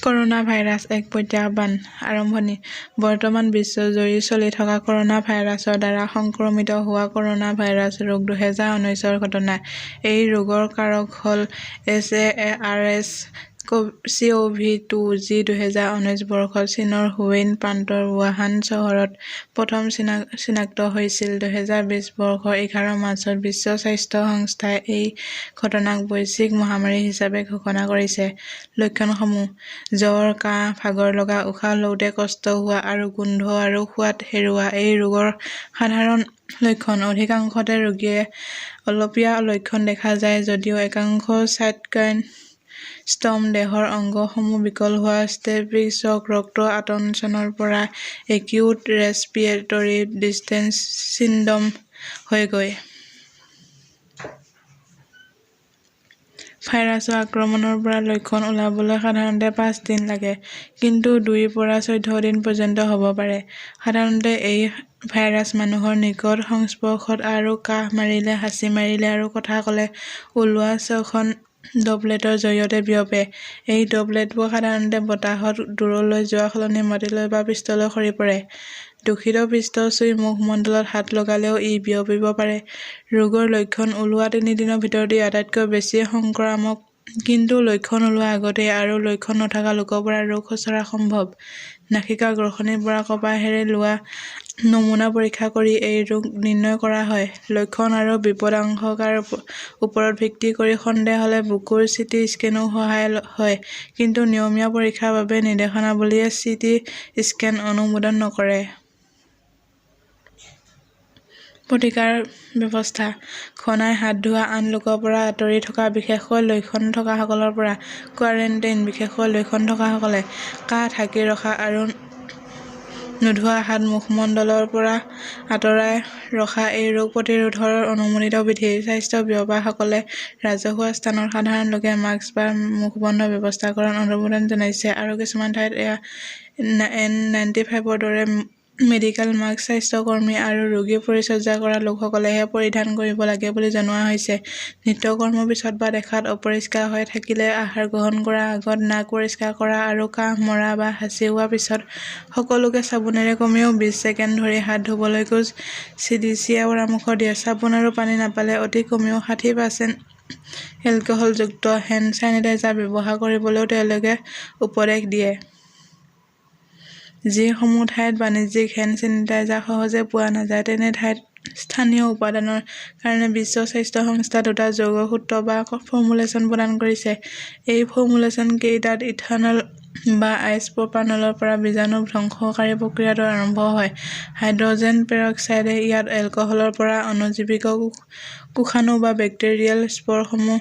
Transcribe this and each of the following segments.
Corona virus এক প্ৰত্যাহ্বান আৰম্ভণি বৰ্তমান বিশ্বজুৰি চলি থকা কৰোনা ভাইৰাছৰ দ্বাৰা সংক্ৰমিত হোৱা কৰোনা ভাইৰাছ ৰোগ 2019ৰ ঘটনা। এই ৰোগৰ কাৰক হ'ল SARS-CoV-2 যি 2019 বৰ্ষত চীনৰ হুৱেইন প্ৰান্তৰ ৱুহান চহৰত প্ৰথম চিনাক্ত হৈছিল। 2020 বৰ্ষৰ 11 মাৰ্চত বিশ্ব স্বাস্থ্য সংস্থাই এই ঘটনাক বৈশ্বিক মহামাৰী হিচাপে ঘোষণা কৰিছে। লক্ষণসমূহ জ্বৰ, কাহ, ভাগৰ লগা, উশাহ লওঁতে কষ্ট হোৱা আৰু গোন্ধ আৰু সোৱাদ হেৰুওৱা। এই ৰোগৰ সাধাৰণ লক্ষণ অধিকাংশতে ৰোগীয়ে অলপীয়া লক্ষণ দেখা যায় যদিও একাংশ চাইটকাইন ষ্টৰ্ম দেহৰ অংগসমূহ বিকল হোৱা, ষ্টেফিক শ্বক, ৰক্ত আতংচনৰ পৰা একিউট ৰেস্পিৰেটৰী ডিষ্ট্ৰেছ চিনড্ৰম হয়গৈ। ভাইৰাছৰ আক্ৰমণৰ পৰা লক্ষণ ওলাবলৈ সাধাৰণতে 5 দিন লাগে, কিন্তু 2 পৰা 14 দিন পৰ্যন্ত হ'ব পাৰে। সাধাৰণতে এই ভাইৰাছ মানুহৰ নিকট সংস্পৰ্শত আৰু কাহ মাৰিলে, হাঁচি মাৰিলে আৰু কথা ক'লে ওলোৱা 6খন ড্ৰপলেটৰ জৰিয়তে বিয়পে। এই ড্ৰপলেটবোৰ সাধাৰণতে বতাহত দূৰলৈ যোৱাৰ সলনি মাটিলৈ বা পৃষ্ঠলৈ সৰি পৰে। দূষিত পৃষ্ঠ চুই মুখমণ্ডলত হাত লগালেও ই বিয়পিব পাৰে। ৰোগৰ লক্ষণ ওলোৱা 3 দিনৰ ভিতৰত ই আটাইতকৈ বেছি সংক্ৰামক, কিন্তু লক্ষণ ওলোৱাৰ আগতেই আৰু লক্ষণ নথকা লোকৰ পৰা ৰোগ সোঁচৰা সম্ভৱ। নাসিকা গ্ৰসনিৰ পৰা কপাহেৰে লোৱা নমুনা পৰীক্ষা কৰি এই ৰোগ নিৰ্ণয় কৰা হয়। লক্ষণ আৰু বিপদাশংকাৰ ওপৰত ভিত্তি কৰি সন্দেহ হ'লে বুকুৰ চিটি স্কেনো সহায় হয়, কিন্তু নিয়মীয়া পৰীক্ষাৰ বাবে নিৰ্দেশনাৱলীয়ে চিটি স্কেন অনুমোদন নকৰে। প্ৰতিকাৰ ব্যৱস্থা ঘনাই হাত ধোৱা, আন লোকৰ পৰা আঁতৰি থকা, বিশেষকৈ লক্ষণ থকাসকলৰ পৰা কোৱাৰেণ্টাইন, বিশেষকৈ লক্ষণ থকাসকলে কাহ ঢাকি ৰখা আৰু নোধোৱা হাত মুখমণ্ডলৰ পৰা আঁতৰাই ৰখা এই ৰোগ প্ৰতিৰোধৰ অনুমোদিত বিধি। স্বাস্থ্য বিষয়াসকলে ৰাজহুৱা স্থানত সাধাৰণ লোকে মাস্ক বা মুখবন্ধ ব্যৱস্থাকৰণ অনুমোদন জনাইছে আৰু কিছুমান ঠাইত N95ৰ দৰে মেডিকেল মাস্ক স্বাস্থ্যকৰ্মী আৰু ৰোগী পৰিচৰ্যা কৰা লোকসকলেহে পৰিধান কৰিব লাগে বুলি জনোৱা হৈছে। নিত্যকৰ্মৰ পিছত বা দেখাত অপৰিষ্কাৰ হৈ থাকিলে, আহাৰ গ্ৰহণ কৰাৰ আগত নাক পৰিষ্কাৰ কৰা আৰু কাহ মৰা বা হাঁচি হোৱাৰ পিছত সকলোকে চাবোনেৰে কমেও 20 ছেকেণ্ড ধৰি হাত ধুবলৈকো চিডিচিয়ে পৰামৰ্শ দিয়ে। চাবোন আৰু পানী নাপালে অতি কমেও 60% এলকহলযুক্ত হেণ্ড ছেনিটাইজাৰ ব্যৱহাৰ কৰিবলৈও তেওঁলোকে উপদেশ দিয়ে। যিসমূহ ঠাইত বাণিজ্যিক হেণ্ড ছেনিটাইজাৰ সহজে পোৱা নাযায়, তেনে ঠাইত স্থানীয় উপাদানৰ কাৰণে বিশ্ব স্বাস্থ্য সংস্থাই 2টা যৌগ সূত্ৰ বা ফৰ্মুলেশ্যন প্ৰদান কৰিছে। এই ফৰ্মুলেশ্যন কেইটাত ইথানল বা আইচ'প্ৰপানলৰ পৰা বীজাণু ধ্বংসকাৰী প্ৰক্ৰিয়াটো আৰম্ভ হয়। হাইড্ৰজেন পেৰক্সাইডে ইয়াত এলকহলৰ পৰা অণুজীৱিত কোষাণু বা বেক্টেৰিয়েল স্পৰসমূহ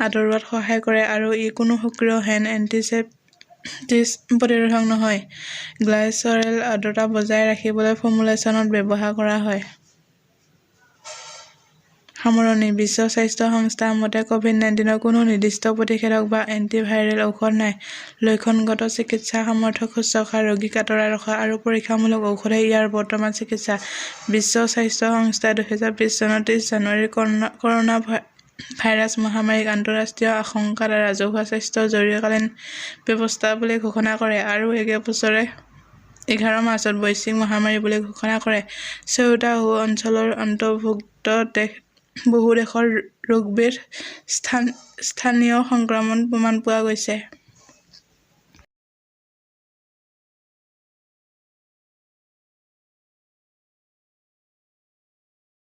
আঁতৰোৱাত সহায় কৰে আৰু ই কোনো সক্ৰিয় হেণ্ড এণ্টিচেপ্টিক প্ৰতিৰোধক নহয়। গ্লাইচৰেল আৰ্দ্ৰতা বজাই ৰাখিবলৈ ফৰ্মুলেশ্যনত ব্যৱহাৰ কৰা হয়। সামৰণি বিশ্ব স্বাস্থ্য সংস্থাৰ মতে, COVID-19ৰ কোনো নিৰ্দিষ্ট প্ৰতিষেধক বা এন্টিভাইৰেল ঔষধ নাই। লক্ষণগত চিকিৎসা সামৰ্থ্য শুশ্ৰূষা, ৰোগীক আঁতৰাই ৰখা আৰু পৰীক্ষামূলক ঔষধেই ইয়াৰ বৰ্তমান চিকিৎসা। বিশ্ব স্বাস্থ্য সংস্থাই 2020 চনৰ 30 জানুৱাৰীত কৰোনা ভাইৰাছ মহামাৰীক আন্তঃৰাষ্ট্ৰীয় আশংকাত ৰাজহুৱা স্বাস্থ্যৰ জৰুৰীকালীন ব্যৱস্থা বুলি ঘোষণা কৰে আৰু একে বছৰে 11 মাৰ্চত বৈশ্বিক মহামাৰী বুলি ঘোষণা কৰে। 4টা অঞ্চলৰ অন্তৰ্ভুক্ত বহু দেশত ৰোগবিধ স্থানীয় সংক্ৰমণ প্ৰমাণ পোৱা গৈছে।